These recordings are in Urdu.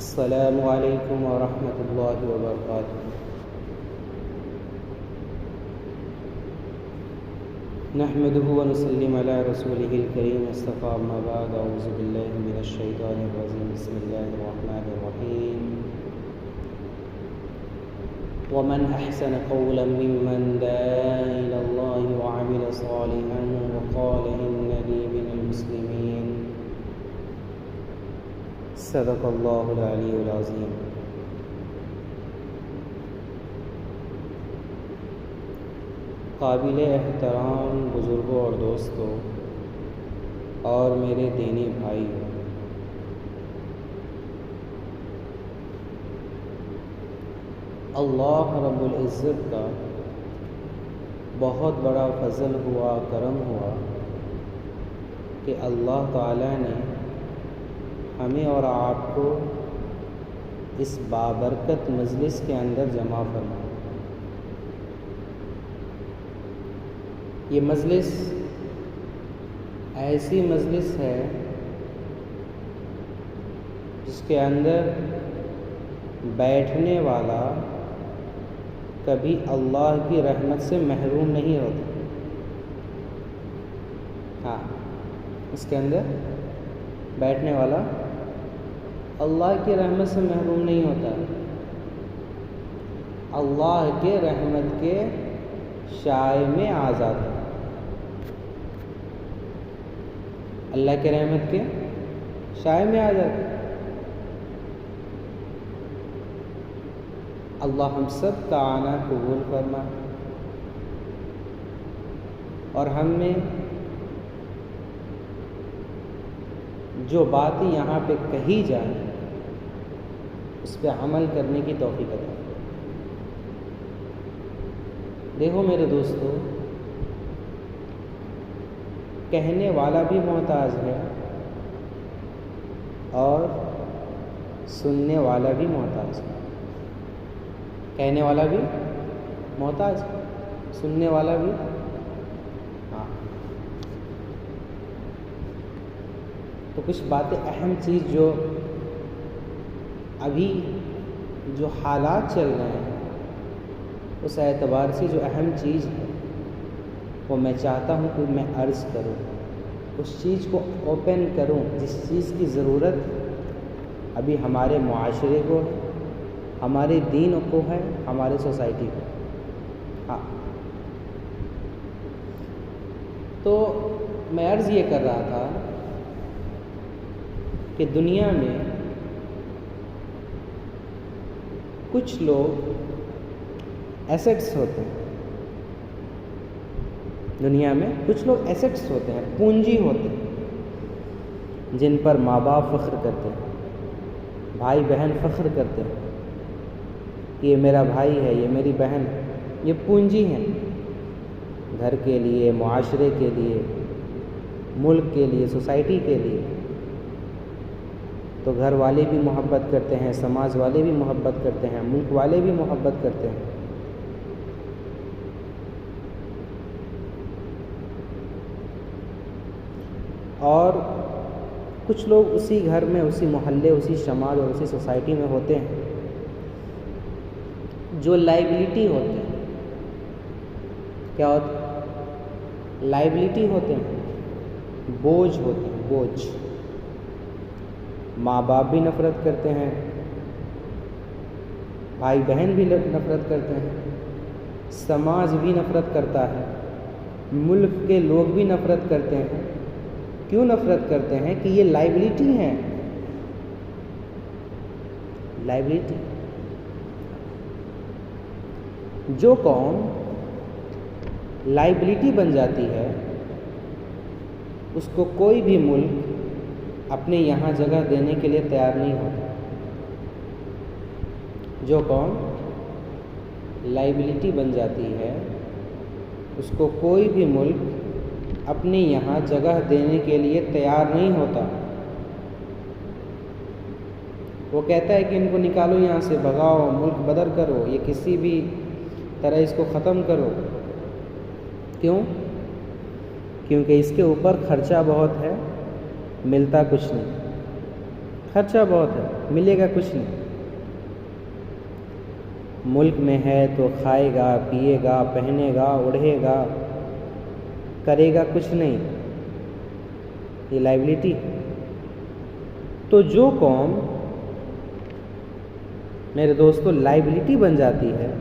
السلام علیکم ورحمۃ اللہ وبرکاتہ۔ نحمده ونسلم علی رسولہ الکریم اصطفیٰ، اما بعد، اعوذ باللہ من الشیطان الرجیم، بسم اللہ الرحمن الرحیم۔ ومن احسن قولا ممن دعا الی اللہ وعمل صالحا وقال اننی من المسلمین۔ صدق اللہ العلی العظیم۔ قابل احترام بزرگوں اور دوستوں اور میرے دینی بھائیوں، اللہ رب العزت کا بہت بڑا فضل ہوا، کرم ہوا کہ اللہ تعالیٰ نے ہمیں اور آپ کو اس بابرکت مجلس کے اندر جمع فرمایا۔ یہ مجلس ایسی مجلس ہے جس کے اندر بیٹھنے والا کبھی اللہ کی رحمت سے محروم نہیں ہوتا۔ ہاں، اس کے اندر بیٹھنے والا اللہ کی رحمت سے محروم نہیں ہوتا، اللہ کے رحمت کے شائع میں آ جاتا ہے۔ اللہ کے رحمت کے شائع میں آ جاتا ہے۔ اللہ ہم سب کا آنا قبول فرما اور ہم میں جو باتیں یہاں پہ کہی جائیں اس پہ عمل کرنے کی توفیق عطا۔ دیکھو میرے دوستو، کہنے والا بھی محتاج ہے اور سننے والا بھی محتاج ہے۔ کہنے والا بھی محتاج، سننے والا بھی۔ ہاں، تو کچھ باتیں اہم چیز جو ابھی جو حالات چل رہے ہیں اس اعتبار سے جو اہم چیز ہے وہ میں چاہتا ہوں کہ میں عرض کروں، اس چیز کو اوپن کروں جس چیز کی ضرورت ابھی ہمارے معاشرے کو ہے، ہمارے دین کو ہے، ہمارے سوسائٹی کو۔ ہاں، تو میں عرض یہ کر رہا تھا کہ دنیا میں کچھ لوگ ایسٹس ہوتے ہیں، دنیا میں کچھ لوگ ایسٹس ہوتے ہیں، پونجی ہوتے ہیں، جن پر ماں باپ فخر کرتے ہیں، بھائی بہن فخر کرتے ہیں کہ یہ میرا بھائی ہے، یہ میری بہن ہے۔ یہ پونجی ہیں گھر کے لیے، معاشرے کے لیے، ملک کے لیے، سوسائٹی کے لیے۔ تو گھر والے بھی محبت کرتے ہیں، سماج والے بھی محبت کرتے ہیں، ملک والے بھی محبت کرتے ہیں۔ اور کچھ لوگ اسی گھر میں، اسی محلے، اسی سماج اور اسی سوسائٹی میں ہوتے ہیں جو لائبلٹی ہوتے ہیں۔ کیا ہوتے ہیں؟ لائبلٹی ہوتے ہیں، بوجھ ہوتے ہیں، بوجھ۔ ماں باپ بھی نفرت کرتے ہیں، بھائی بہن بھی نفرت کرتے ہیں، سماج بھی نفرت کرتا ہے، ملک کے لوگ بھی نفرت کرتے ہیں۔ کیوں نفرت کرتے ہیں؟ کہ یہ لائبلٹی ہیں، لائبلٹی۔ جو قوم لائبلٹی بن جاتی ہے اس کو کوئی بھی ملک اپنے یہاں جگہ دینے کے لیے تیار نہیں ہوتا۔ جو قوم لائبلٹی بن جاتی ہے اس کو کوئی بھی ملک اپنے یہاں جگہ دینے کے لیے تیار نہیں ہوتا۔ وہ کہتا ہے کہ ان کو نکالو یہاں سے، بھگاؤ، ملک بدر کرو، یہ کسی بھی طرح اس کو ختم کرو۔ کیوں؟ کیونکہ اس کے اوپر خرچہ بہت ہے، ملتا کچھ نہیں۔ خرچہ بہت ہے، ملے گا کچھ نہیں. ملک میں ہے تو کھائے گا، پیے گا، پہنے گا، اڑھے گا، کرے گا کچھ نہیں. یہ لائبلٹی. تو جو قوم میرے دوستو لائبلٹی بن جاتی ہے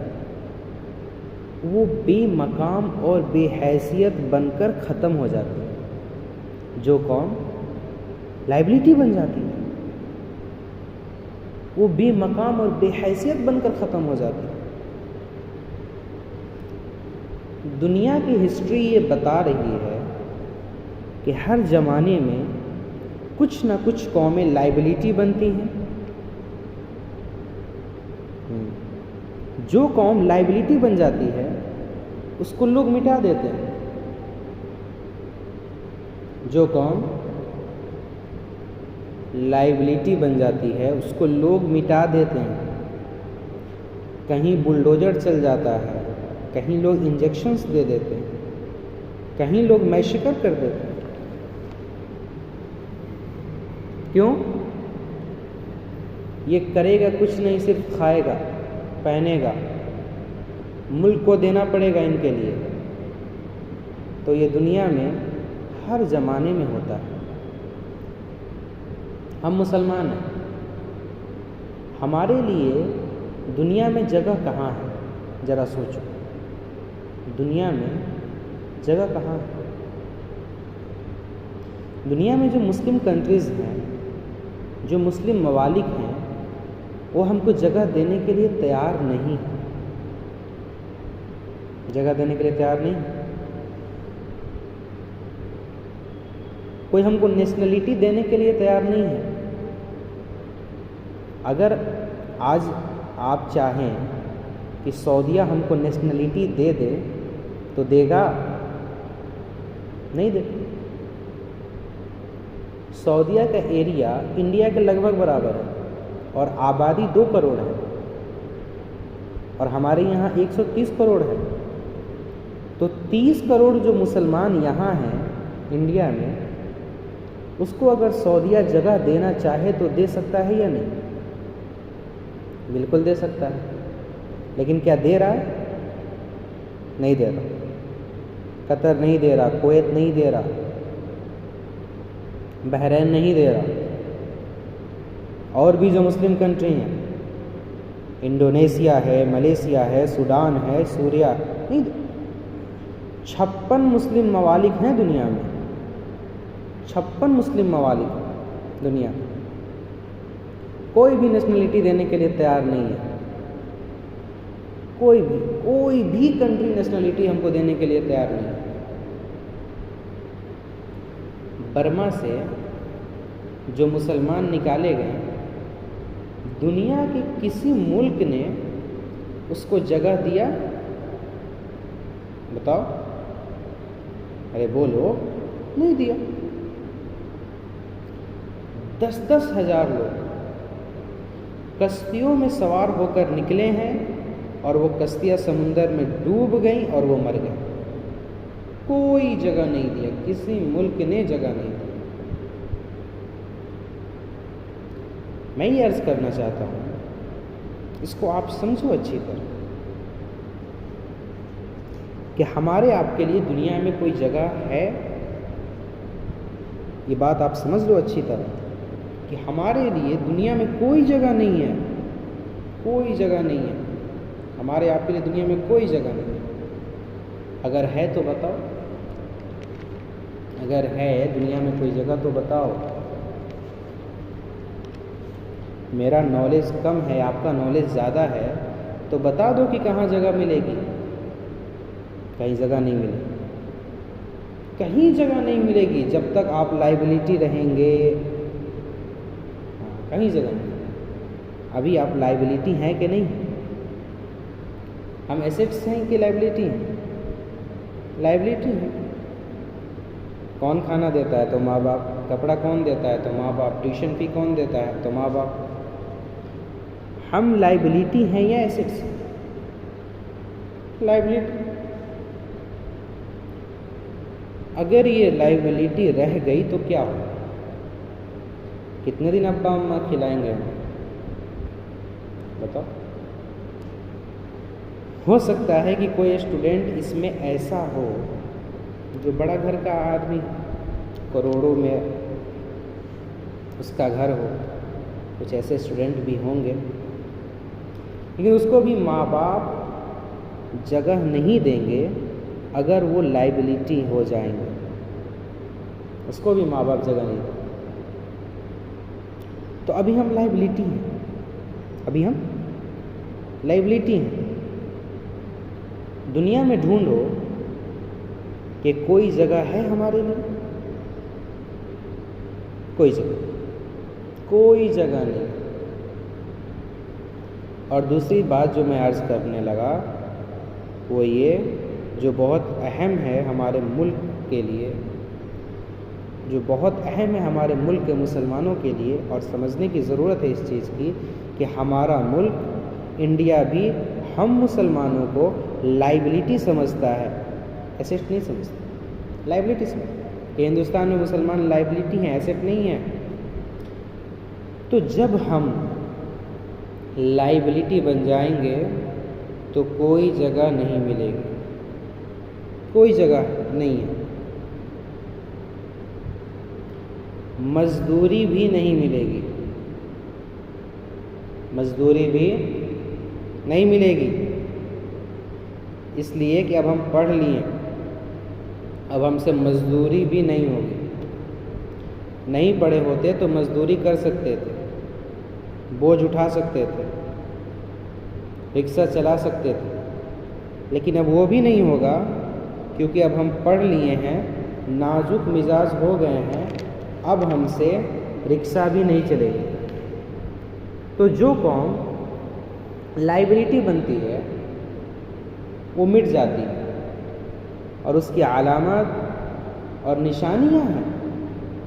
وہ بے مقام اور بے حیثیت بن کر ختم ہو جاتی ہے. جو قوم لائبلٹی بن جاتی ہے وہ بے مقام اور بے حیثیت بن کر ختم ہو جاتی ہے. دنیا کی ہسٹری یہ بتا رہی ہے کہ ہر زمانے میں کچھ نہ کچھ قومیں لائبلٹی بنتی ہیں. جو قوم لائبلٹی بن جاتی ہے اس کو لوگ مٹا دیتے ہیں. جو قوم لائبلٹی بن جاتی ہے اس کو لوگ مٹا دیتے ہیں. کہیں بلڈوزر چل جاتا ہے، کہیں لوگ انجیکشنز دے دیتے ہیں، کہیں لوگ میشکر کر دیتے ہیں. کیوں؟ یہ کرے گا کچھ نہیں، صرف کھائے گا، پہنے گا، ملک کو دینا پڑے گا ان کے لیے. تو یہ دنیا میں ہر زمانے میں ہوتا ہے. ہم مسلمان ہیں، ہمارے لیے دنیا میں جگہ کہاں ہے؟ ذرا سوچو، دنیا میں جگہ کہاں ہے؟ دنیا میں جو مسلم کنٹریز ہیں، جو مسلم ممالک ہیں، وہ ہم کو جگہ دینے کے لیے تیار نہیں ہے. جگہ دینے کے لیے تیار نہیں. کوئی ہم کو نیشنلٹی دینے کے لیے تیار نہیں ہے. اگر آج آپ چاہیں کہ سعودیہ ہم کو نیشنلٹی دے دے تو دے گا؟ نہیں دے. سعودیہ کا ایریا انڈیا کے لگ بھگ برابر ہے اور آبادی 2 کروڑ ہے اور ہمارے یہاں 130 کروڑ ہے. تو 30 کروڑ جو مسلمان یہاں ہیں انڈیا میں، اس کو اگر سعودیہ جگہ دینا چاہے تو دے سکتا ہے یا نہیں؟ بالکل دے سکتا ہے. لیکن کیا دے رہا ہے؟ نہیں دے رہا. قطر نہیں دے رہا، کویت نہیں دے رہا، بحرین نہیں دے رہا، اور بھی جو مسلم کنٹری ہیں، انڈونیشیا ہے، ملیشیا ہے، سوڈان ہے، سوریا، نہیں. 56 مسلم ممالک ہیں دنیا میں. 56 مسلم ممالک دنیا میں. کوئی بھی نیشنلٹی دینے کے لیے تیار نہیں ہے. کوئی بھی کنٹری نیشنلٹی ہم کو دینے کے لیے تیار نہیں ہے. برما سے جو مسلمان نکالے گئے، دنیا کے کسی ملک نے اس کو جگہ دیا؟ بتاؤ. ارے بولو. نہیں دیا. 10-10 ہزار لوگ کشتیوں میں سوار ہو کر نکلے ہیں اور وہ کشتیاں سمندر میں ڈوب گئیں اور وہ مر گئے. کوئی جگہ نہیں دیا، کسی ملک نے جگہ نہیں دی. میں یہ عرض کرنا چاہتا ہوں، اس کو آپ سمجھو اچھی طرح کہ ہمارے آپ کے لیے دنیا میں کوئی جگہ ہے. یہ بات آپ سمجھ لو اچھی طرح کہ ہمارے لیے دنیا میں کوئی جگہ نہیں ہے. کوئی جگہ نہیں ہے ہمارے آپ کے لیے دنیا میں، کوئی جگہ نہیں ہے. اگر ہے تو بتاؤ. اگر ہے دنیا میں کوئی جگہ تو بتاؤ. میرا نالج کم ہے، آپ کا نالج زیادہ ہے، تو بتا دو کہ کہاں جگہ ملے گی. کہیں جگہ نہیں ملے گی. کہیں جگہ نہیں ملے گی جب تک آپ لائبلٹی رہیں گے. کہیں جگہ نہیں. ابھی آپ لائبلٹی ہیں کہ نہیں؟ ہم ایسٹس ہیں کہ لائبلٹی ہیں؟ لائبلٹی ہیں. کون کھانا دیتا ہے؟ تو ماں باپ. کپڑا کون دیتا ہے؟ تو ماں باپ. ٹیوشن فی کون دیتا ہے؟ تو ماں باپ. ہم لائبلٹی ہیں یا ایسٹس ہیں؟ لائبلٹی. اگر یہ لائبلٹی رہ گئی تو کیا ہو؟ کتنے دن ابا اماں کھلائیں گے؟ بتاؤ. ہو سکتا ہے کہ کوئی اسٹوڈنٹ اس میں ایسا ہو جو بڑا گھر کا آدمی، کروڑوں میں اس کا گھر ہو، کچھ ایسے اسٹوڈنٹ بھی ہوں گے، لیکن اس کو بھی ماں باپ جگہ نہیں دیں گے اگر وہ لائبلٹی ہو جائیں گے. اس کو بھی ماں باپ جگہ نہیں دیں. تو ابھی ہم لائبلٹی ہیں، ابھی ہم لائبلٹی ہیں. دنیا میں ڈھونڈو کہ کوئی جگہ ہے ہمارے لیے، کوئی جگہ نہیں. اور دوسری بات جو میں عرض کرنے لگا وہ یہ، جو بہت اہم ہے ہمارے ملک کے لیے، جو بہت اہم ہے ہمارے ملک کے مسلمانوں کے لیے، اور سمجھنے کی ضرورت ہے اس چیز کی کہ ہمارا ملک انڈیا بھی ہم مسلمانوں کو لائبلٹی سمجھتا ہے، ایسیٹ نہیں سمجھتا. لائبلٹی سمجھتا کہ ہندوستان میں مسلمان لائبلٹی ہیں، ایسیٹ نہیں ہے. تو جب ہم لائبلٹی بن جائیں گے تو کوئی جگہ نہیں ملے گی، کوئی جگہ نہیں ہے. مزدوری بھی نہیں ملے گی، مزدوری بھی نہیں ملے گی. اس لیے کہ اب ہم پڑھ لیے، اب ہم سے مزدوری بھی نہیں ہوگی. نہیں پڑھے ہوتے تو مزدوری کر سکتے تھے، بوجھ اٹھا سکتے تھے، رکشہ چلا سکتے تھے، لیکن اب وہ بھی نہیں ہوگا کیونکہ اب ہم پڑھ لیے ہیں، نازک مزاج ہو گئے ہیں، اب ہم سے رکشہ بھی نہیں چلے گی. تو جو قوم لائبلٹی بنتی ہے وہ مٹ جاتی ہے، اور اس کی علامات اور نشانیاں ہیں.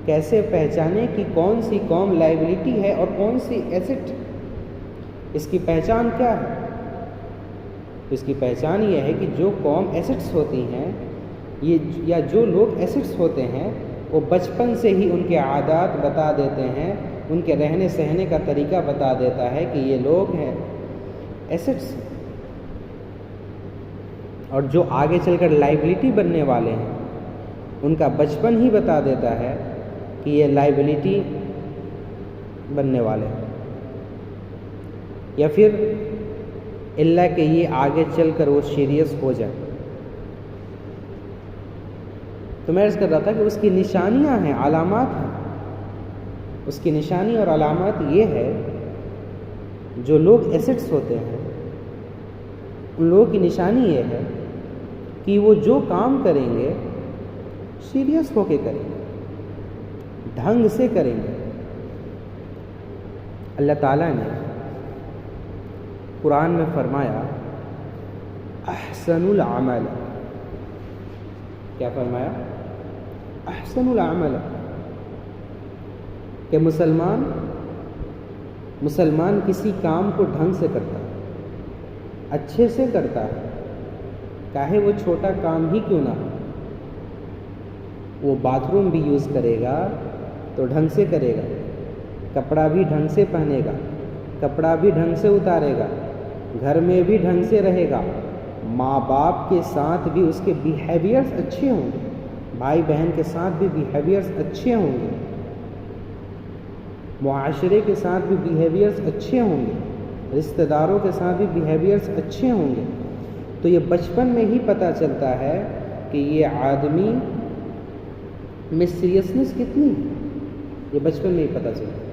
کیسے پہچانے کہ کون سی قوم لائبلٹی ہے اور کون سی ایسٹ؟ اس کی پہچان کیا ہے؟ اس کی پہچان یہ ہے کہ جو قوم ایسٹس ہوتی ہیں، یا جو لوگ ایسٹس ہوتے ہیں، وہ بچپن سے ہی ان کے عادات بتا دیتے ہیں، ان کے رہنے سہنے کا طریقہ بتا دیتا ہے کہ یہ لوگ ہیں ایسٹس. اور جو آگے چل کر لائبلٹی بننے والے ہیں، ان کا بچپن ہی بتا دیتا ہے کہ یہ لائبلٹی بننے والے ہیں، یا پھر اللہ کہ یہ آگے چل کر وہ سیریس ہو جائے. تو میں عرض کر رہا تھا کہ اس کی نشانیاں ہیں، علامات ہیں. اس کی نشانی اور علامات یہ ہے، جو لوگ ایسٹس ہوتے ہیں ان لوگوں کی نشانی یہ ہے کہ وہ جو کام کریں گے سیریس ہو کے کریں گے، ڈھنگ سے کریں گے. اللہ تعالیٰ نے قرآن میں فرمایا احسن العمل، کیا فرمایا؟ احسن العمل، کہ مسلمان کسی کام کو ڈھنگ سے کرتا ہے، اچھے سے کرتا ہے، چاہے وہ چھوٹا کام ہی کیوں نہ ہو. وہ باتھ روم بھی یوز کرے گا تو ڈھنگ سے کرے گا، کپڑا بھی ڈھنگ سے پہنے گا، کپڑا بھی ڈھنگ سے اتارے گا، گھر میں بھی ڈھنگ سے رہے گا، ماں باپ کے ساتھ بھی اس کے بیہیویئرز اچھے ہوں گے، بھائی بہن کے ساتھ بھی بیہیویئرز اچھے ہوں گے، معاشرے کے ساتھ بھی بیہیویئرز اچھے ہوں گے، رشتہ داروں کے ساتھ بھی بیہیویئرز اچھے ہوں گے. تو یہ بچپن میں ہی پتہ چلتا ہے کہ یہ آدمی میں سیریسنس کتنی ہے، یہ بچپن میں ہی پتہ چلتا ہے.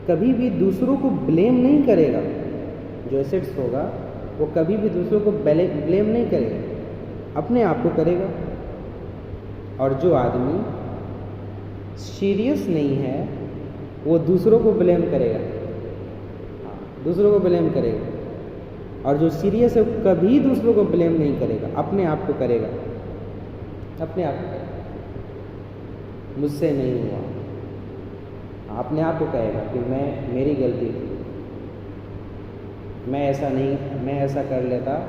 کبھی بھی دوسروں کو بلیم نہیں کرے گا. جو ایسٹس ہوگا وہ کبھی بھی دوسروں کو بلیم نہیں کرے گا، اپنے آپ کو کرے گا. اور جو آدمی سیریس نہیں ہے وہ دوسروں کو بلیم کرے گا، دوسروں کو بلیم کرے گا. اور جو سیریس ہے وہ کبھی دوسروں کو بلیم نہیں کرے گا، اپنے آپ کو کرے گا، اپنے آپ کو کرے گا. مجھ سے نہیں ہوا، اپنے آپ کو کہے گا کہ میری غلطی تھی، میں ایسا کر لیتا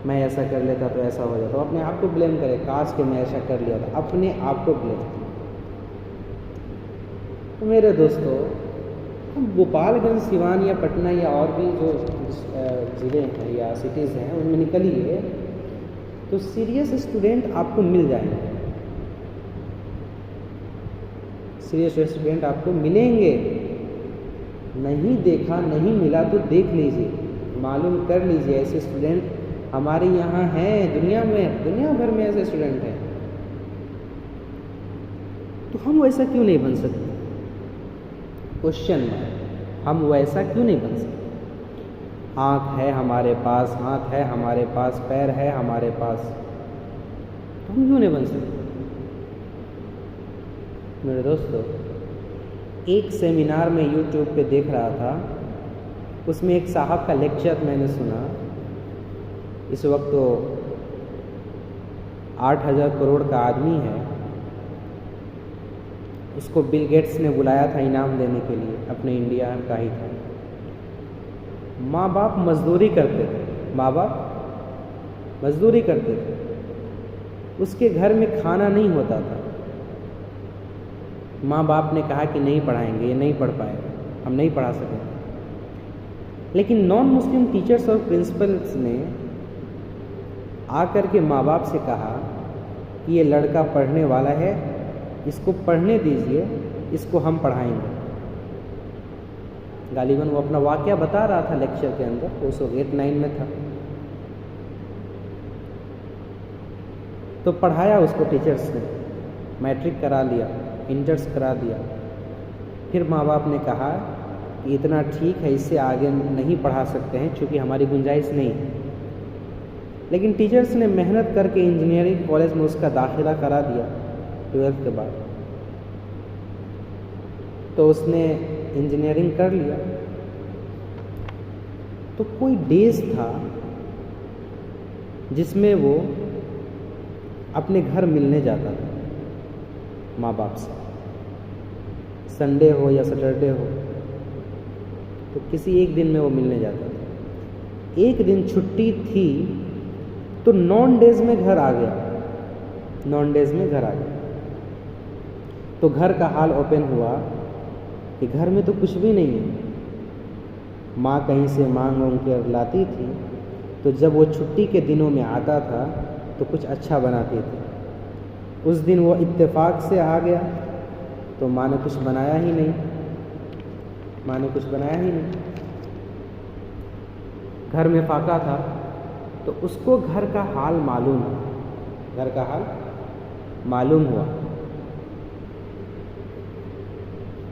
تو ایسا ہو جاتا. اپنے آپ کو بلیم کرے، کاش کہ میں ایسا کر لیا تھا، اپنے آپ کو بلیم. تو میرے دوستو، ہم گوپال گنج، سیوان یا پٹنہ یا اور بھی جو ضلع ہیں یا سٹیز ہیں ان میں نکلیے تو سیریس اسٹوڈنٹ آپ کو مل جائیں گے، سیریس اسٹوڈنٹ آپ کو ملیں گے. نہیں دیکھا، نہیں ملا تو دیکھ لیجیے، معلوم کر لیجیے. ایسے اسٹوڈنٹ ہمارے یہاں ہیں، دنیا بھر میں ایسے اسٹوڈنٹ ہیں. تو ہم ویسا کیوں نہیں بن سکتے؟ کوشچن ہے، ہم ویسا کیوں نہیں بن سکتے؟ آنکھ ہے ہمارے پاس، ہاتھ ہے ہمارے پاس، پیر ہے ہمارے پاس، تو ہم کیوں نہیں بن سکتے؟ میرے دوستو، ایک سیمینار میں یوٹیوب پہ دیکھ رہا تھا، اس میں ایک صاحب کا لیکچر میں نے سنا. اس وقت تو 8,000 کروڑ کا آدمی ہے. اس کو بل گیٹس نے بلایا تھا انعام دینے کے لیے، اپنے انڈیا کا ہی تھا. ماں باپ مزدوری کرتے تھے، اس کے گھر میں کھانا نہیں ہوتا تھا. ماں باپ نے کہا کہ نہیں پڑھائیں گے، یہ نہیں پڑھ پائے گا، ہم نہیں پڑھا سکیں. لیکن نان مسلم ٹیچرز اور پرنسپلز نے آ کر کے ماں باپ سے کہا کہ یہ لڑکا پڑھنے والا ہے، اس کو پڑھنے دیجئے، اس کو ہم پڑھائیں گے. غالباً وہ اپنا واقعہ بتا رہا تھا لیکچر کے اندر، اس وقت 8-9 میں تھا. تو پڑھایا اس کو ٹیچرز نے، میٹرک کرا لیا، انٹرس کرا دیا. پھر ماں باپ نے کہا کہ اتنا ٹھیک ہے، اس سے آگے نہیں پڑھا سکتے ہیں چونکہ ہماری گنجائش نہیں ہے. لیکن ٹیچرز نے محنت کر کے انجینئرنگ کالج میں اس کا داخلہ کرا دیا 12th کے بعد. تو اس نے انجینئرنگ کر لیا. تو کوئی ڈیز تھا جس میں وہ اپنے گھر ملنے جاتا تھا ماں باپ سے، سنڈے ہو یا سیٹرڈے ہو، تو کسی ایک دن میں وہ ملنے جاتا تھا. ایک دن چھٹی تھی تو 9 ڈیز میں گھر آ گیا. تو گھر کا حال اوپن ہوا کہ گھر میں تو کچھ بھی نہیں ہے. ماں کہیں سے مانگ کر لاتی تھی، تو جب وہ چھٹی کے دنوں میں آتا تھا تو کچھ اچھا بناتی تھی. اس دن وہ اتفاق سے آ گیا تو ماں نے کچھ بنایا ہی نہیں. گھر میں فاقہ تھا، تو اس کو گھر کا حال معلوم ہوا.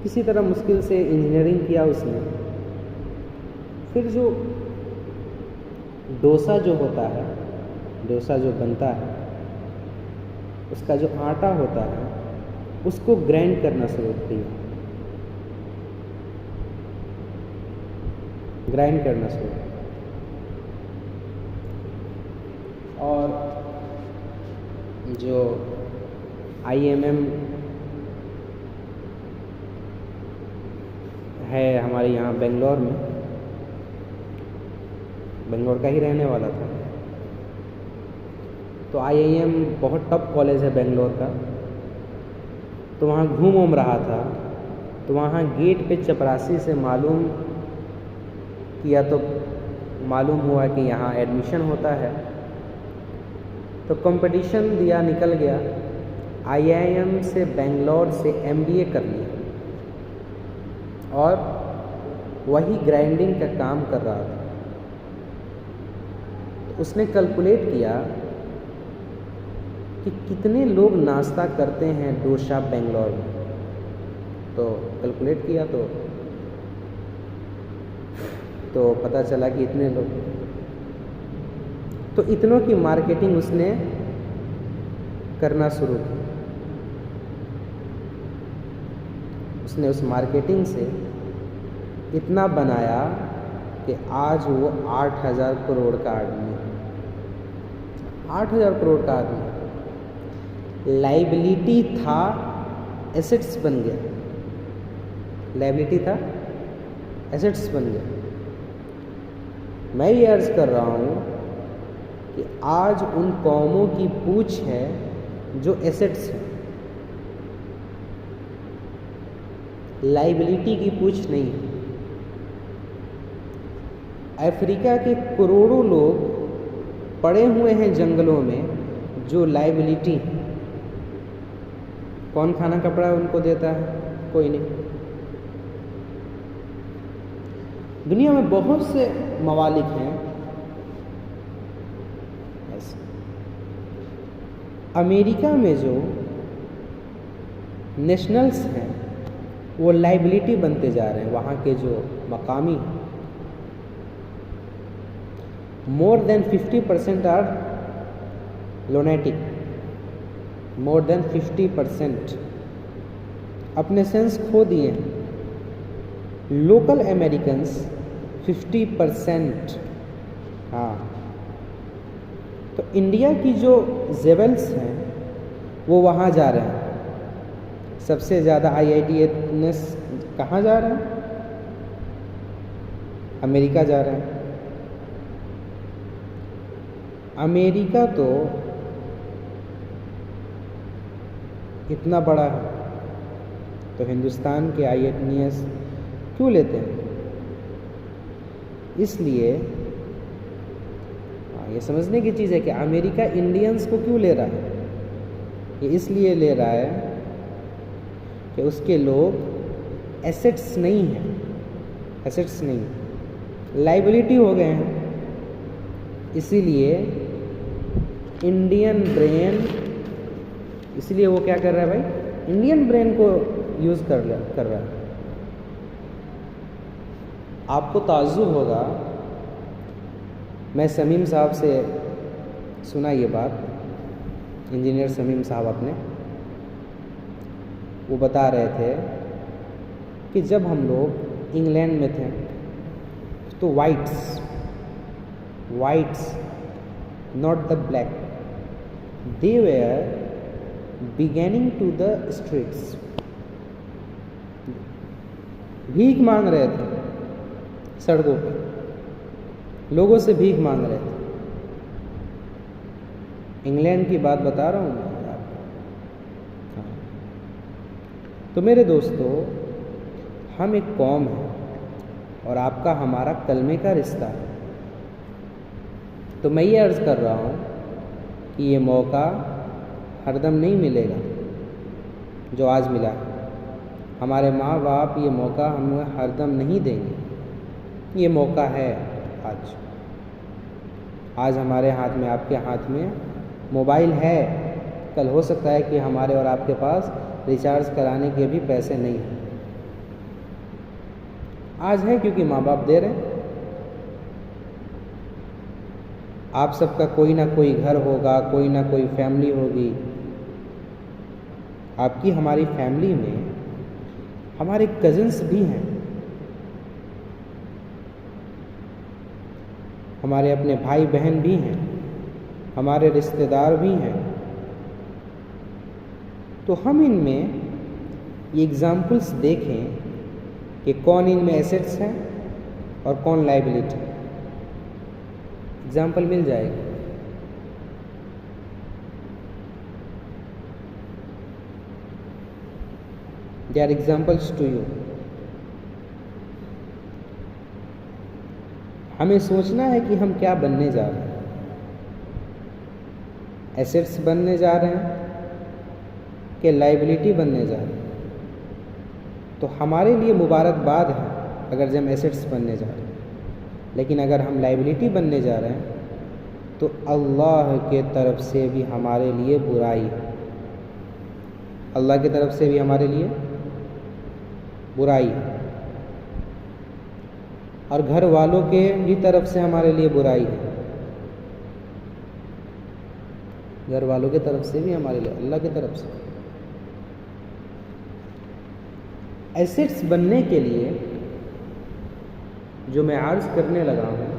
کسی طرح مشکل سے انجینئرنگ کیا اس نے. پھر جو ڈوسا جو بنتا ہے، اس کا جو آٹا ہوتا ہے اس کو گرائنڈ کرنا شروع کیا. اور جو IMM ہے ہمارے یہاں بنگلور میں، بنگلور کا ہی رہنے والا تھا. تو IIM بہت ٹاپ کالج ہے بنگلور کا. تو وہاں گھوم رہا تھا، تو وہاں گیٹ پہ چپراسی سے معلوم کیا تو معلوم ہوا کہ یہاں ایڈمیشن ہوتا ہے. تو کمپٹیشن دیا، نکل گیا. IIM سے بنگلور سے MBA کر لیا اور وہی گرائنڈنگ کا کام کر رہا تھا. اس نے کیلکولیٹ کیا کہ کتنے لوگ ناشتہ کرتے ہیں ڈوسا بنگلور میں. تو کیلکولیٹ کیا تو پتہ چلا کہ اتنے لوگ. تو اتنوں کی مارکیٹنگ اس نے کرنا شروع کی. اس نے اس مارکیٹنگ سے اتنا بنایا کہ آج وہ 8,000 کروڑ کا آدمی ہے. 8,000 کروڑ کا آدمی. لائبلٹی تھا، ایسٹس بن گیا. میں یہ عرض کر رہا ہوں کہ آج ان قوموں کی پوچھ ہے جو ایسٹس ہیں. لائبلٹی کی پوچھ نہیں ہے۔ افریقہ کے کروڑوں لوگ پڑے ہوئے ہیں جنگلوں میں جو لائبلٹی، کون کھانا کپڑا ان کو دیتا ہے؟ کوئی نہیں۔ دنیا میں بہت سے ممالک ہیں ایسے۔ امریکہ میں جو نیشنلز ہیں وہ لائبلٹی بنتے جا رہے ہیں، وہاں کے جو مقامی ہیں۔ مور دین 50% آر لونیٹک، مور دین 50% اپنے سینس کھو دیے ہیں۔ Local Americans 50%۔ ہاں، تو انڈیا کی جو زیولس ہیں وہ وہاں جا رہے ہیں۔ سب سے زیادہ IITians کہاں جا رہے ہیں؟ امریکہ جا رہے ہیں۔ امریکہ تو اتنا بڑا ہے، تو ہندوستان کے IITians کیوں لیتے ہیں؟ اس لیے یہ سمجھنے کی چیز ہے کہ امریکہ انڈینز کو کیوں لے رہا ہے۔ یہ اس لیے لے رہا ہے کہ اس کے لوگ ایسٹس نہیں ہیں، ایسٹس نہیں، لائبلٹی ہو گئے ہیں۔ اسی لیے انڈین برین، اس لیے وہ کیا کر رہا ہے بھائی؟ انڈین برین کو یوز کر رہا ہے۔ آپ کو تعجب ہوگا، میں سمیم صاحب سے سنا یہ بات، انجینئر سمیم صاحب اپنے، وہ بتا رہے تھے کہ جب ہم لوگ انگلینڈ میں تھے تو whites not the black, they were beginning to the streets، بھیک مانگ رہے تھے سڑکوں پہ، لوگوں سے بھیک مانگ رہے تھے۔ انگلینڈ کی بات بتا رہا ہوں میں آپ کو۔ تو میرے دوستو، ہم ایک قوم ہیں اور آپ کا ہمارا کلمے کا رشتہ ہے۔ تو میں یہ عرض کر رہا ہوں کہ یہ موقع ہر دم نہیں ملے گا جو آج ملا ہے۔ ہمارے ماں باپ یہ موقع ہمیں ہر دم نہیں دیں گے۔ یہ موقع ہے آج ہمارے ہاتھ میں، آپ کے ہاتھ میں موبائل ہے، کل ہو سکتا ہے کہ ہمارے اور آپ کے پاس ریچارج کرانے کے بھی پیسے نہیں ہیں۔ آج ہے کیونکہ ماں باپ دے رہے ہیں۔ آپ سب کا کوئی نہ کوئی گھر ہوگا، کوئی نہ کوئی فیملی ہوگی۔ آپ کی ہماری فیملی میں ہمارے کزنس بھی ہیں، ہمارے اپنے بھائی بہن بھی ہیں، ہمارے رشتہ دار بھی ہیں۔ تو ہم ان میں یہ ایگزامپلس دیکھیں کہ کون ان میں ایسٹس ہیں اور کون لائبلٹی۔ ایگزامپل مل جائے گی۔ They are examples to you۔ ہمیں سوچنا ہے کہ ہم کیا بننے جا رہے ہیں۔ ایسٹس بننے جا رہے ہیں کہ لائبلٹی بننے جا رہے ہیں؟ تو ہمارے لیے مبارکباد ہے اگر ہم ایسٹس بننے جا رہے ہیں، لیکن اگر ہم لائبلٹی بننے جا رہے ہیں تو اللہ کے طرف سے بھی ہمارے لیے برائی ہے۔ اللہ کی طرف سے بھی ہمارے لیے برائی ہے، اور گھر والوں کے بھی طرف سے ہمارے لیے برائی ہے۔ گھر والوں کی طرف سے بھی ہمارے لیے، اللہ کی طرف سے۔ ایسٹس بننے کے لیے جو میں عرض کرنے لگا ہوں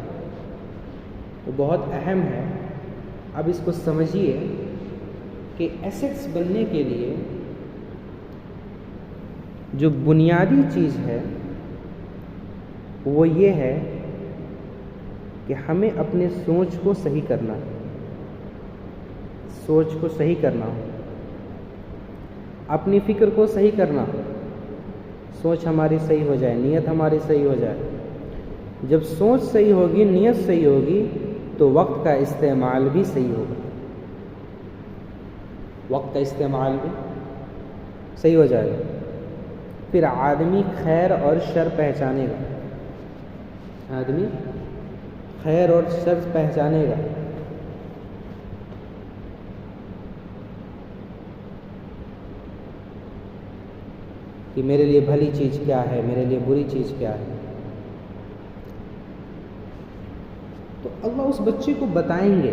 وہ بہت اہم ہے۔ اب اس کو سمجھیے کہ ایسٹس بننے کے لیے جو بنیادی چیز ہے وہ یہ ہے کہ ہمیں اپنے سوچ کو صحیح کرنا ہے، سوچ کو صحیح کرنا ہو، اپنی فکر کو صحیح کرنا ہو۔ سوچ ہماری صحیح ہو جائے، نیت ہماری صحیح ہو جائے. جب سوچ صحیح ہوگی، نیت صحیح ہوگی تو وقت کا استعمال بھی صحیح ہوگا. وقت کا استعمال بھی صحیح ہو جائے گا. پھر آدمی خیر اور شر پہچانے گا. آدمی خیر اور شر پہچانے گا. کہ میرے لیے بھلی چیز کیا ہے، میرے لیے بری چیز کیا ہے. تو اللہ اس بچے کو بتائیں گے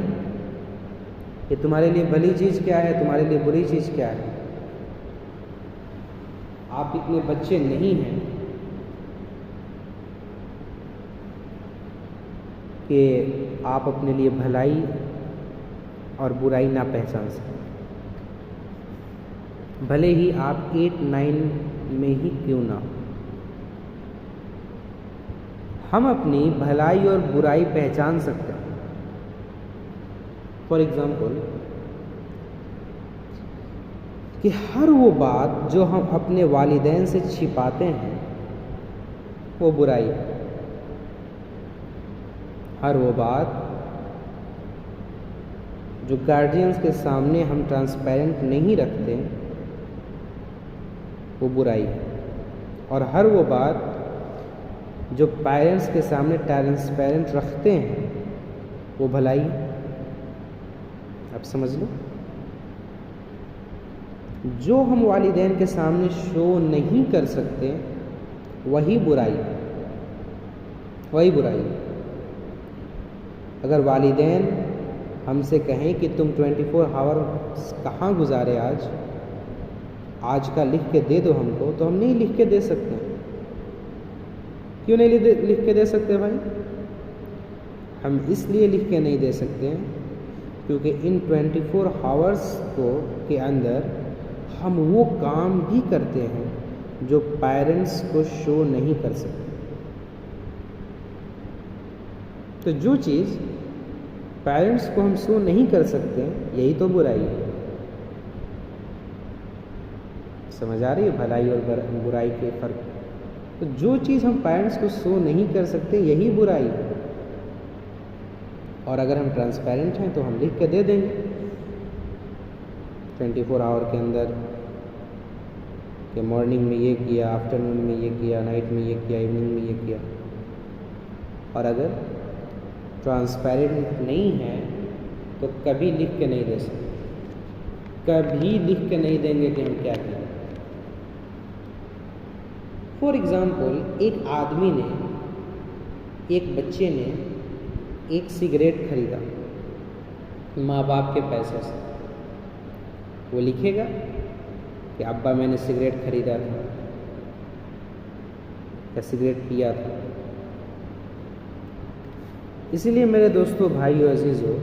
کہ تمہارے لیے بھلی چیز کیا ہے، تمہارے لیے بری چیز کیا ہے. آپ اتنے بچے نہیں ہیں کہ آپ اپنے لیے بھلائی اور برائی نہ پہچان سکیں، بھلے ہی آپ 8-9 میں ہی کیوں نہ ہو. ہم اپنی بھلائی اور برائی پہچان سکتے ہیں. فار ایگزامپل کہ ہر وہ بات جو ہم اپنے والدین سے چھپاتے ہیں وہ برائی ہے. ہر وہ بات جو گارڈینز کے سامنے ہم ٹرانسپیرنٹ نہیں رکھتے وہ برائی ہے. اور ہر وہ بات جو پیرنٹس کے سامنے ٹرانسپیرنٹ رکھتے ہیں وہ بھلائی. اب سمجھ لو، جو ہم والدین کے سامنے شو نہیں کر سکتے وہی برائی، وہی برائی. اگر والدین ہم سے کہیں کہ تم 24 آور کہاں گزارے آج کا لکھ کے دے دو ہم کو، تو ہم نہیں لکھ کے دے سکتے. کیوں نہیں لکھ کے دے سکتے بھائی؟ ہم اس لیے لکھ کے نہیں دے سکتے کیونکہ ان 24 آورس کے اندر ہم وہ کام بھی کرتے ہیں جو پیرنٹس کو شو نہیں کر سکتے. تو جو چیز پیرنٹس کو ہم شو نہیں کر سکتے یہی تو برائی ہے. سمجھ آ رہی ہے بھلائی اور برائی کے فرق؟ تو جو چیز ہم پیرنٹس کو شو نہیں کر سکتے یہی برائی ہے. اور اگر ہم ٹرانسپیرنٹ ہیں تو ہم لکھ کے دے دیں گے 24 آور کے اندر کہ مارننگ میں یہ کیا، آفٹرنون میں یہ کیا، نائٹ میں یہ کیا، ایوننگ میں یہ کیا. اور اگر ٹرانسپیرنٹ نہیں ہے تو کبھی لکھ کے نہیں دے سکتے، کبھی لکھ کے نہیں دیں گے کہ ہم کیا کریں. فار ایگزامپل ایک آدمی نے، ایک بچے نے ایک سگریٹ خریدا ماں باپ کے پیسے سے. وہ لکھے گا کہ ابا میں نے سگریٹ خریدا تھا یا سگریٹ پیا تھا. اسی لیے میرے دوستو، بھائیو، عزیزو،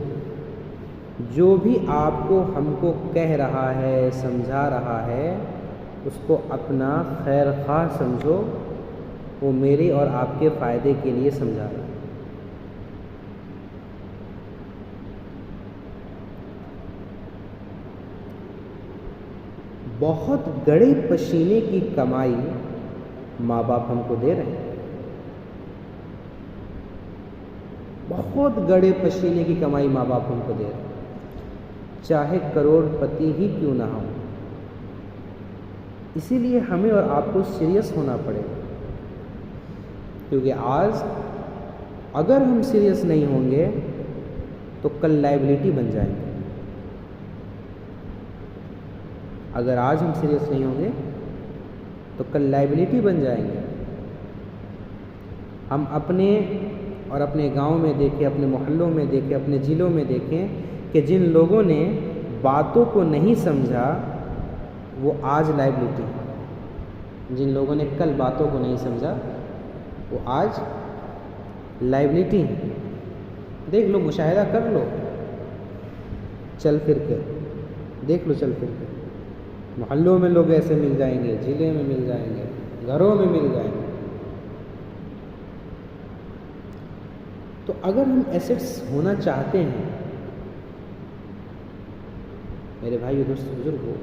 جو بھی آپ کو ہم کو کہہ رہا ہے، سمجھا رہا ہے، اس کو اپنا خیر خواہ سمجھو. وہ میرے اور آپ کے فائدے کے لیے سمجھا رہا ہے. بہت گڑے پسینے کی کمائی ماں باپ ہم کو دے رہے ہیں. بہت گڑے پسینے کی کمائی ماں باپ ہم کو دے رہے ہیں، چاہے کروڑ پتی ہی کیوں نہ ہو. اسی لیے ہمیں اور آپ کو سیریس ہونا پڑے گا، کیونکہ آج اگر ہم سیریس نہیں ہوں گے تو کل لائبلٹی بن جائیں گے. اگر آج ہم سیریس نہیں ہوں گے تو کل لائبلٹی بن جائیں گے. ہم اپنے اور اپنے گاؤں میں دیکھیں، اپنے محلوں میں دیکھیں، اپنے ضلعوں میں دیکھیں کہ جن لوگوں نے باتوں کو نہیں سمجھا وہ آج لائبلٹی ہیں. جن لوگوں نے کل باتوں کو نہیں سمجھا وہ آج لائبلٹی ہیں. دیکھ لو، مشاہدہ کر لو، چل پھر کے دیکھ لو، چل پھر کے محلوں میں لوگ ایسے مل جائیں گے، ضلع میں مل جائیں گے، گھروں میں مل جائیں گے. تو اگر ہم ایسٹس ہونا چاہتے ہیں، میرے بھائی دوست بزرگو،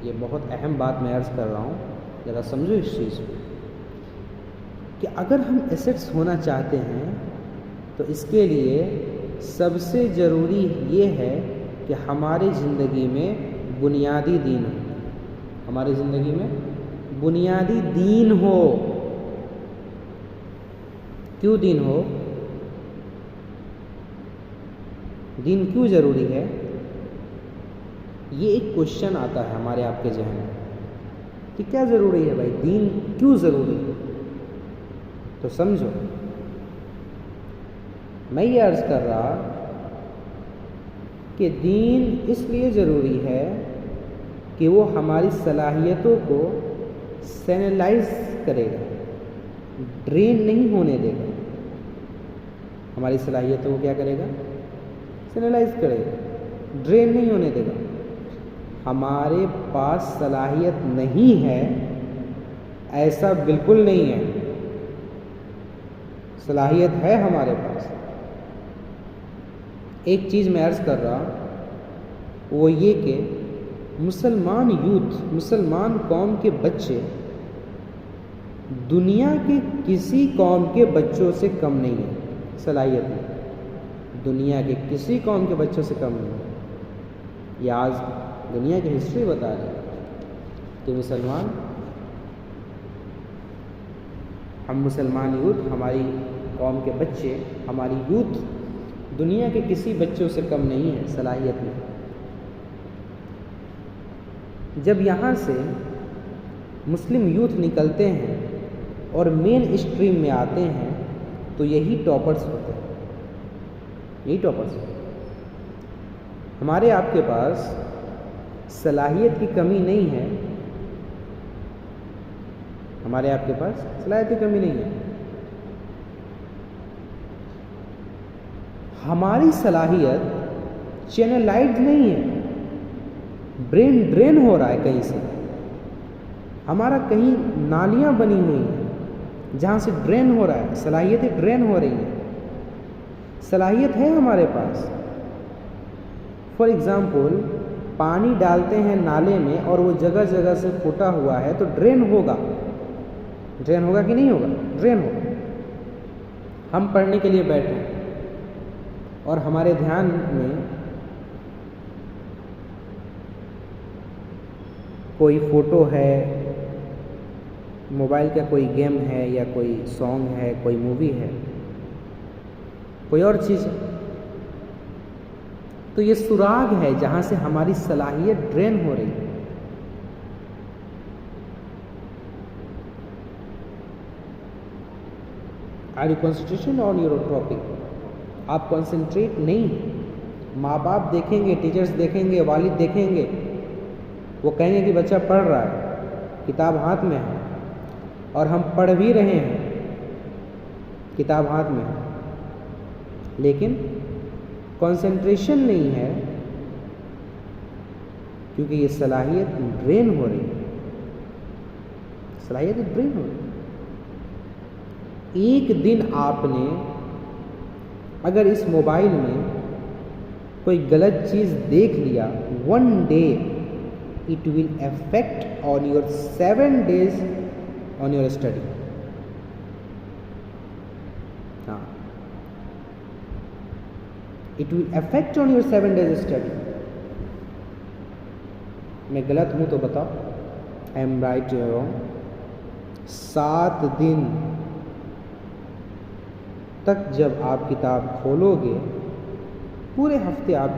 یہ بہت اہم بات میں عرض کر رہا ہوں ذرا سمجھو اس چیز کو کہ اگر ہم ایسٹس ہونا چاہتے ہیں تو اس کے لیے سب سے ضروری یہ ہے کہ ہماری زندگی میں بنیادی دین ہو. ہماری زندگی میں بنیادی دین ہو. کیوں دین ہو؟ دین کیوں ضروری ہے؟ یہ ایک کوشچن آتا ہے ہمارے آپ کے ذہن میں کہ کیا ضروری ہے بھائی، دین کیوں ضروری ہے؟ تو سمجھو، میں یہ عرض کر رہا کہ دین اس لیے ضروری ہے کہ وہ ہماری صلاحیتوں کو چینلائز کرے گا، ڈرین نہیں ہونے دے گا. ہماری صلاحیتوں کو کیا کرے گا؟ چینلائز کرے گا، ڈرین نہیں ہونے دے گا. ہمارے پاس صلاحیت نہیں ہے ایسا بالکل نہیں ہے، صلاحیت ہے ہمارے پاس. ایک چیز میں عرض کر رہا وہ یہ کہ مسلمان یوتھ، مسلمان قوم کے بچے دنیا کے کسی قوم کے بچوں سے کم نہیں ہیں صلاحیت میں. دنیا کے کسی قوم کے بچوں سے کم نہیں ہیں. یہ آج دنیا کی ہسٹری بتا رہی ہے کہ ہم مسلمان یوتھ، ہماری قوم کے بچے، ہماری یوتھ دنیا کے کسی بچوں سے کم نہیں ہے صلاحیت میں. جب یہاں سے مسلم یوتھ نکلتے ہیں اور مین اسٹریم میں آتے ہیں تو یہی ٹاپرز ہوتے ہیں، یہی ٹاپرز ہوتے ہیں. ہمارے آپ کے پاس صلاحیت کی کمی نہیں ہے، ہمارے آپ کے پاس صلاحیت کی کمی نہیں ہے. ہماری صلاحیت چینلائزڈ نہیں ہے، برین ڈرین ہو رہا ہے کہیں سے. ہمارا کہیں نالیاں بنی ہوئی ہیں جہاں سے ڈرین ہو رہا ہے، صلاحیتیں ڈرین ہو رہی ہیں. صلاحیت ہے ہمارے پاس. فار ایگزامپل پانی ڈالتے ہیں نالے میں اور وہ جگہ جگہ سے پھوٹا ہوا ہے تو ڈرین ہوگا. ڈرین ہوگا کہ نہیں ہوگا؟ ڈرین ہوگا. ہم پڑھنے کے لیے بیٹھے اور ہمارے دھیان میں کوئی فوٹو ہے، موبائل کا کوئی گیم ہے یا کوئی سانگ ہے، کوئی مووی ہے، کوئی اور چیز ہے، تو یہ سراغ ہے جہاں سے ہماری صلاحیت ڈرین ہو رہی ہے. Are you concentration on your topic? آپ کنسنٹریٹ نہیں. ماں باپ دیکھیں گے، ٹیچرز دیکھیں گے، والد دیکھیں گے، وہ کہیں گے کہ بچہ پڑھ رہا ہے، کتاب ہاتھ میں ہے، اور ہم پڑھ بھی رہے ہیں، کتاب ہاتھ میں ہے، لیکن کنسنٹریشن نہیں ہے کیونکہ یہ صلاحیت ڈرین ہو رہی ہے. صلاحیت ڈرین ہو رہی ہے. ایک دن آپ نے اگر اس موبائل میں کوئی غلط چیز دیکھ لیا، one day it will affect on your 7 days on your study. ہاں، it will affect on your 7 days study. میں غلط ہوں تو بتاؤ، I am right you're wrong. 7 دن تک جب آپ کتاب کھولو گے، پورے ہفتے آپ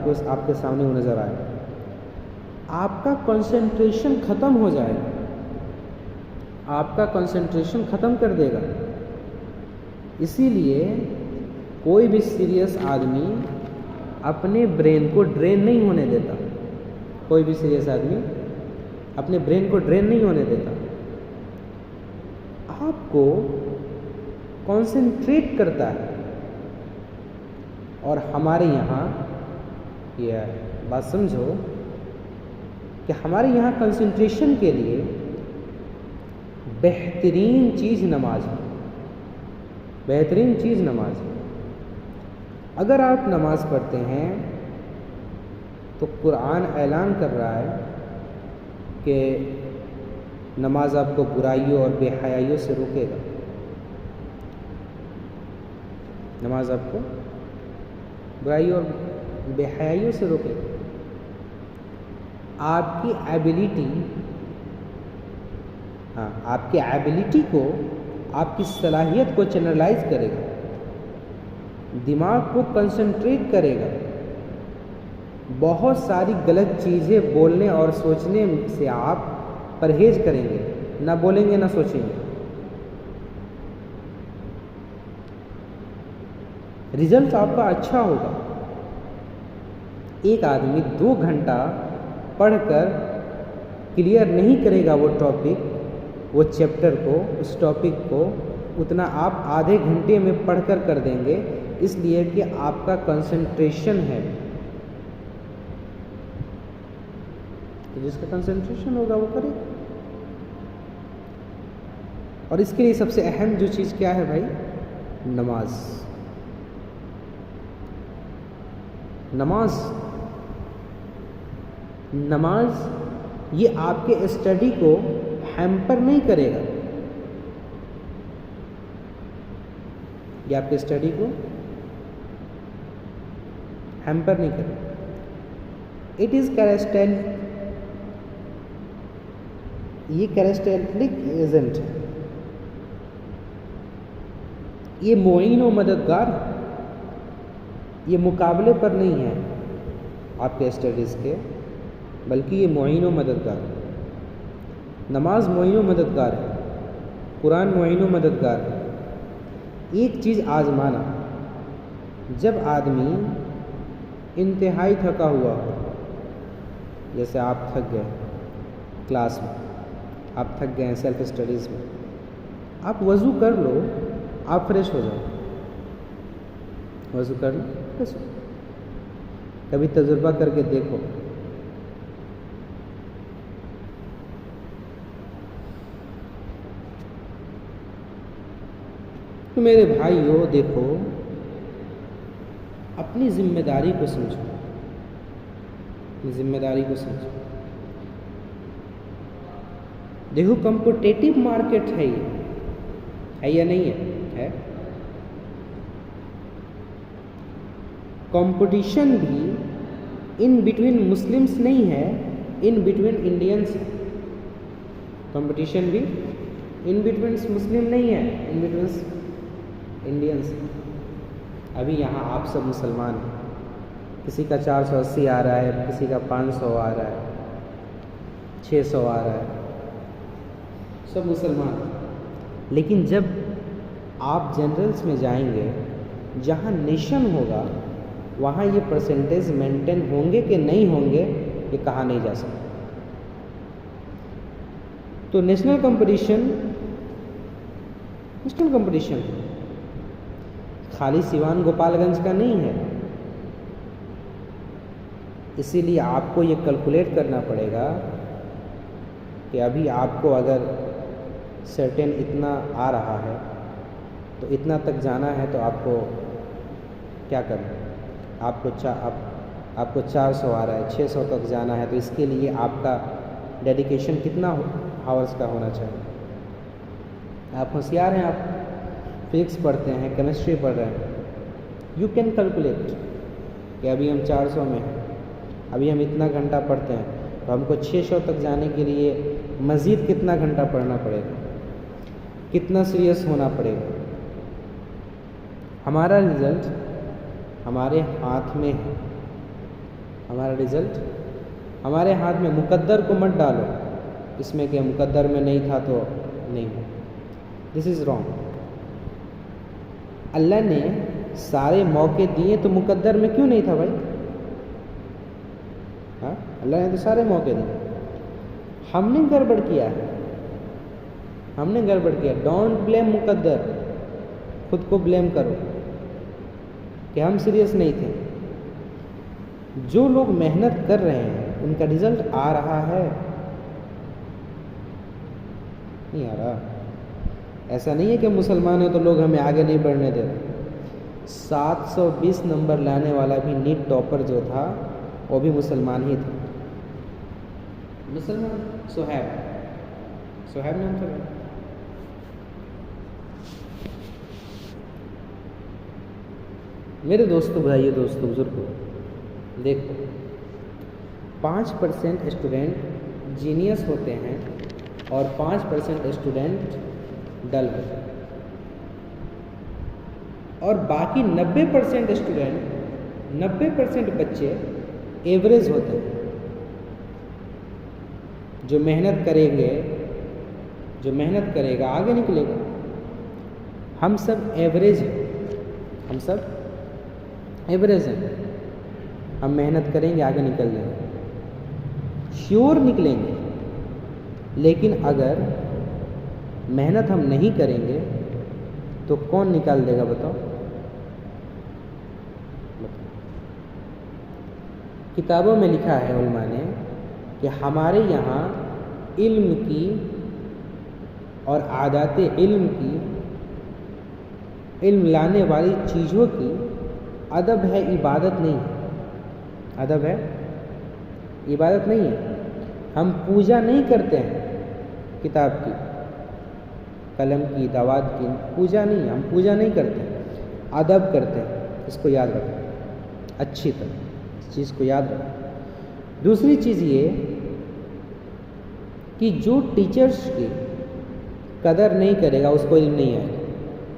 کے سامنے وہ نظر آئے، آپ کا کنسنٹریشن ختم ہو جائے گا، آپ کا کنسنٹریشن ختم کر دے گا. اسی لیے کوئی بھی سیریس آدمی اپنے برین کو ڈرین نہیں ہونے دیتا. کوئی بھی سیریس آدمی اپنے برین کو ڈرین نہیں ہونے دیتا. آپ کو کنسنٹریٹ کرتا ہے. اور ہمارے یہاں یہ بات سمجھو کہ ہمارے یہاں کنسنٹریشن کے لیے بہترین چیز نماز ہے. بہترین چیز نماز ہے. اگر آپ نماز پڑھتے ہیں تو قرآن اعلان کر رہا ہے کہ نماز آپ کو برائیوں اور بے حیائیوں سے روکے گا. نماز آپ کو برائیوں اور بے حیائیوں سے روکے گا. آپ کی ایبیلٹی کو، آپ کی صلاحیت کو چینلائز کرے گا، دماغ کو کنسنٹریٹ کرے گا. بہت ساری غلط چیزیں بولنے اور سوچنے سے آپ پرہیز کریں گے، نہ بولیں گے نہ سوچیں گے. رزلٹ آپ کا اچھا ہوگا. ایک آدمی 2 گھنٹہ پڑھ کر کلیئر نہیں کرے گا وہ ٹاپک، وہ چیپٹر کو، اس ٹاپک کو، اتنا آپ آدھے گھنٹے میں پڑھ کر کر دیں گے، اس لیے کہ آپ کا کنسنٹریشن ہے. جس کا کنسنٹریشن ہوگا وہ کرے گا. اور اس کے لیے سب سے اہم جو چیز کیا ہے بھائی؟ نماز. نماز یہ آپ کے اسٹڈی کو ہیمپر نہیں کرے گا. یہ آپ کے اسٹڈی کو ہیمپر نہیں کرے گا. اٹ از یہ کیریسٹیلک ایجنٹ ہے، یہ معین و مددگار ہے. یہ مقابلے پر نہیں ہے آپ کے اسٹڈیز کے، بلکہ یہ معین و مددگار ہے. نماز معین و مددگار ہے، قرآن معین و مددگار ہے. ایک چیز آزمانا، جب آدمی انتہائی تھکا ہوا ہو، جیسے آپ تھک گئے کلاس میں، آپ تھک گئے ہیں سیلف اسٹڈیز میں، آپ وضو کر لو، آپ فریش ہو جاؤ. وضو کر لو، فریش ہو. کبھی تجربہ کر کے دیکھو. تو میرے بھائیو دیکھو، اپنی ذمہ داری کو سمجھو، اپنی ذمہ داری کو سمجھو. دیکھو کمپٹیٹیو مارکیٹ ہے، یہ ہے یا نہیں ہے؟ کمپٹیشن بھی ان بٹوین مسلمس نہیں ہے، ان بٹوین انڈینس ہے. کمپٹیشن بھی ان بٹوین مسلم نہیں ہے، ان بٹوین انڈینس. ابھی یہاں آپ سب مسلمان ہیں، کسی کا 480 آ رہا ہے، کسی کا 500 آ رہا ہے، 600 آ رہا ہے، سب مسلمان ہیں. لیکن جب آپ جنرلز میں جائیں گے، جہاں نیشن ہوگا، وہاں یہ پرسنٹیج مینٹین ہوں گے کہ نہیں ہوں گے، یہ کہا نہیں جا سکتا. تو نیشنل کمپٹیشن خالی سیوان گوپال گنج کا نہیں ہے. اسی لیے آپ کو یہ کیلکولیٹ کرنا پڑے گا کہ ابھی آپ کو اگر سرٹن اتنا آ رہا ہے تو اتنا تک جانا ہے، تو آپ کو کیا کرنا ہے؟ آپ کو 400 آ رہا ہے، 600 تک جانا ہے، تو اس کے لیے آپ کا ڈیڈیکیشن کتنا ہاورس کا ہونا چاہیے؟ آپ ہوشیار ہیں، آپ فزکس پڑھتے ہیں، کیمسٹری پڑھ رہے ہیں، یو کین کیلکولیٹ کہ ابھی ہم 400 میں ہیں، ابھی ہم اتنا گھنٹہ پڑھتے ہیں، تو ہم کو 600 تک جانے کے لیے مزید کتنا گھنٹہ پڑھنا پڑے گا، کتنا سیریس ہونا پڑے گا. ہمارا رزلٹ ہمارے ہاتھ میں ہے، ہمارا رزلٹ ہمارے ہاتھ میں. مقدر کو مت ڈالو اس میں کہ مقدر میں نہیں تھا تو نہیں ہو. دس از رانگ. اللہ نے سارے موقع دیے تو مقدر میں کیوں نہیں تھا بھائی؟ ہاں، اللہ نے تو سارے موقع دیے. ہم نے گڑبڑ کیا ہے، ہم نے گڑبڑ کیا. ڈونٹ بلیم مقدر، خود کو بلیم کرو کہ ہم سیریس نہیں تھے. جو لوگ محنت کر رہے ہیں ان کا رزلٹ آ رہا ہے، نہیں آ رہا. ایسا نہیں ہے کہ مسلمان ہیں تو لوگ ہمیں آگے نہیں بڑھنے دے رہے. 720 نمبر لانے والا بھی نیٹ ٹاپر جو تھا وہ بھی مسلمان ہی تھا. مسلمان صہیب صہیب نام تھا. میرے دوستوں بھائیو دوستوں بزرگوں، دیکھو 5% اسٹوڈنٹ جینیس ہوتے ہیں اور 5% اسٹوڈنٹ ڈل ہوتے ہیں، اور باقی 90% اسٹوڈنٹ 90% بچے ایوریج ہوتے ہیں. جو محنت کریں گے، جو محنت کرے گا آگے نکلے گا. ہم سب ایوریج ہیں، ہم سب ایوریج ہیں. ہم محنت کریں گے آگے نکل جائیں گے، شیور نکلیں گے. لیکن اگر محنت ہم نہیں کریں گے تو کون نکال دے گا بتاؤ؟ کتابوں میں لکھا ہے علماء نے کہ ہمارے یہاں علم کی اور عادات علم کی، علم لانے والی چیزوں کی ادب ہے، عبادت نہیں ہے. ادب ہے، عبادت نہیں ہے. ہم پوجا نہیں کرتے ہیں کتاب کی، قلم کی، دوات کی پوجا نہیں ہے. ہم پوجا نہیں کرتے ہیں، ادب کرتے ہیں. اس کو یاد رکھیں اچھی طرح، اس چیز کو یاد رکھیں. دوسری چیز یہ کہ جو ٹیچرس کی قدر نہیں کرے گا اس کو علم نہیں آئے گا.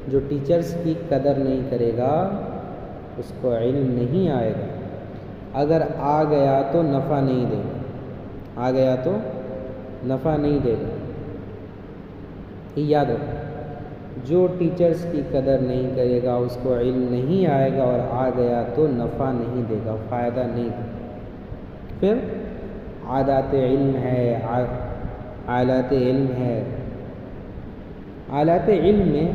جو ٹیچرس کی قدر نہیں کرے گا اس کو علم نہیں آئے گا. اگر آ گیا تو نفع نہیں دے گا، آ گیا تو نفع نہیں دے گا. یہ یاد رکھو، جو ٹیچرس کی قدر نہیں کرے گا اس کو علم نہیں آئے گا، اور آ گیا تو نفع نہیں دے گا، فائدہ نہیں دے گا. پھر عادات علم ہے، آلات علم ہے. آلات علم میں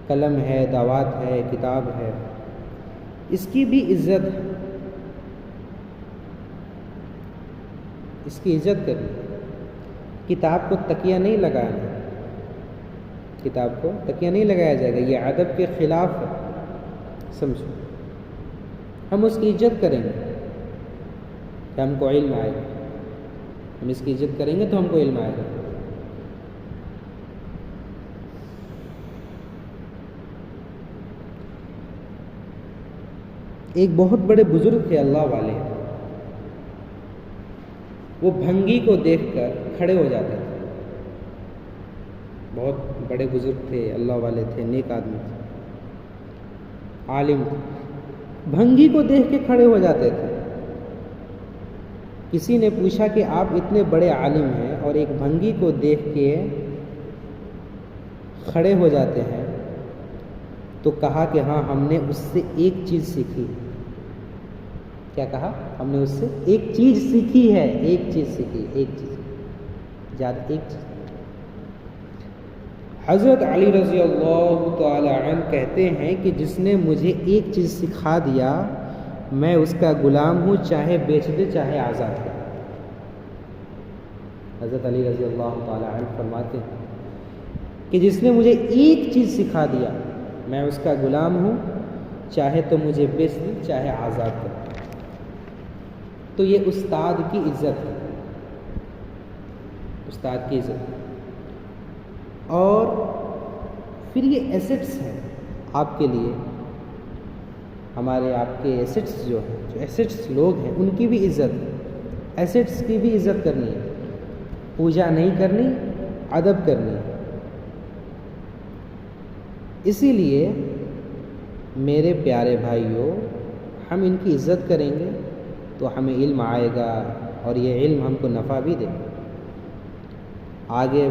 قلم ہے، دوات ہے، کتاب ہے، اس کی بھی عزت ہے. اس کی عزت کرنی. کتاب کو تکیہ نہیں لگانا، کتاب کو تکیہ نہیں لگایا جائے گا، یہ ادب کے خلاف ہے. سمجھو، ہم اس کی عزت کریں گے کہ ہم کو علم آئے گا. ہم اس کی عزت کریں گے تو ہم کو علم آئے گا. ایک بہت بڑے بزرگ تھے اللہ والے، وہ بھنگی کو دیکھ کر کھڑے ہو جاتے تھے. بہت بڑے بزرگ تھے، اللہ والے تھے، نیک آدمی تھے، عالم تھے. بھنگی کو دیکھ کے کھڑے ہو جاتے تھے. کسی نے پوچھا کہ آپ اتنے بڑے عالم ہیں اور ایک بھنگی کو دیکھ کے کھڑے ہو جاتے ہیں، تو کہا کہ ہاں ہم نے اس سے ایک چیز سیکھی. کیا کہا؟ ہم نے اس سے ایک چیز سیکھی ہے. ایک چیز سیکھی، ایک چیز زیادہ، ایک چیز. حضرت علی رضی اللہ تعالی عنہ کہتے ہیں کہ جس نے مجھے ایک چیز سکھا دیا میں اس کا غلام ہوں، چاہے بیچ دے چاہے آزاد کر. حضرت علی رضی اللہ تعالی عنہ فرماتے ہیں کہ جس نے مجھے ایک چیز سکھا دیا میں اس کا غلام ہوں، چاہے تو مجھے بیچ دے چاہے آزاد کر. تو یہ استاد کی عزت ہے، استاد کی عزت. اور پھر یہ ایسٹس ہیں آپ کے لیے، ہمارے آپ کے ایسٹس جو ہیں، جو ایسٹس لوگ ہیں ان کی بھی عزت ہے. ایسٹس کی بھی عزت کرنی ہے، پوجا نہیں کرنی، ادب کرنی ہے. اسی لیے میرے پیارے بھائیوں، ہم ان کی عزت کریں گے تو ہمیں علم آئے گا، اور یہ علم ہم کو نفع بھی دے گا، آگے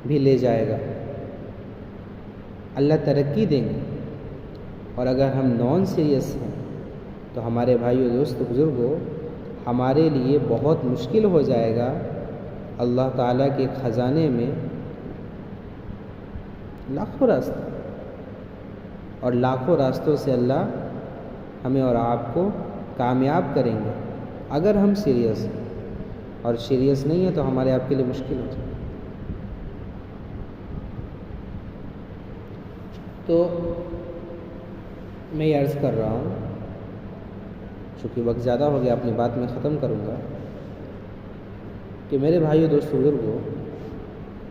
بھی لے جائے گا، اللہ ترقی دیں گے. اور اگر ہم نان سیریس ہیں تو ہمارے بھائیوں دوست بزرگوں ہمارے لیے بہت مشکل ہو جائے گا. اللہ تعالیٰ کے خزانے میں لاکھوں راستے، اور لاکھوں راستوں سے اللہ ہمیں اور آپ کو کامیاب کریں گے اگر ہم سیریس ہیں. اور سیریس نہیں ہے تو ہمارے آپ کے لیے مشکل ہو جائے. تو میں یہ عرض کر رہا ہوں، چونکہ وقت زیادہ ہو گیا، اپنی بات میں ختم کروں گا کہ میرے بھائیو دوستو بزرگو،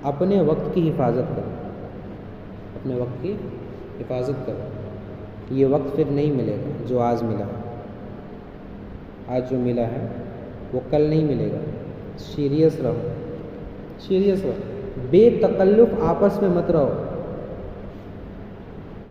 اپنے وقت کی حفاظت کرو، اپنے وقت کی حفاظت کرو۔ یہ وقت پھر نہیں ملے گا جو آج ملا ہے، آج جو ملا ہے وہ کل نہیں ملے گا۔ سیریس رہو، سیریس رہو، بے تکلف آپس میں مت رہو۔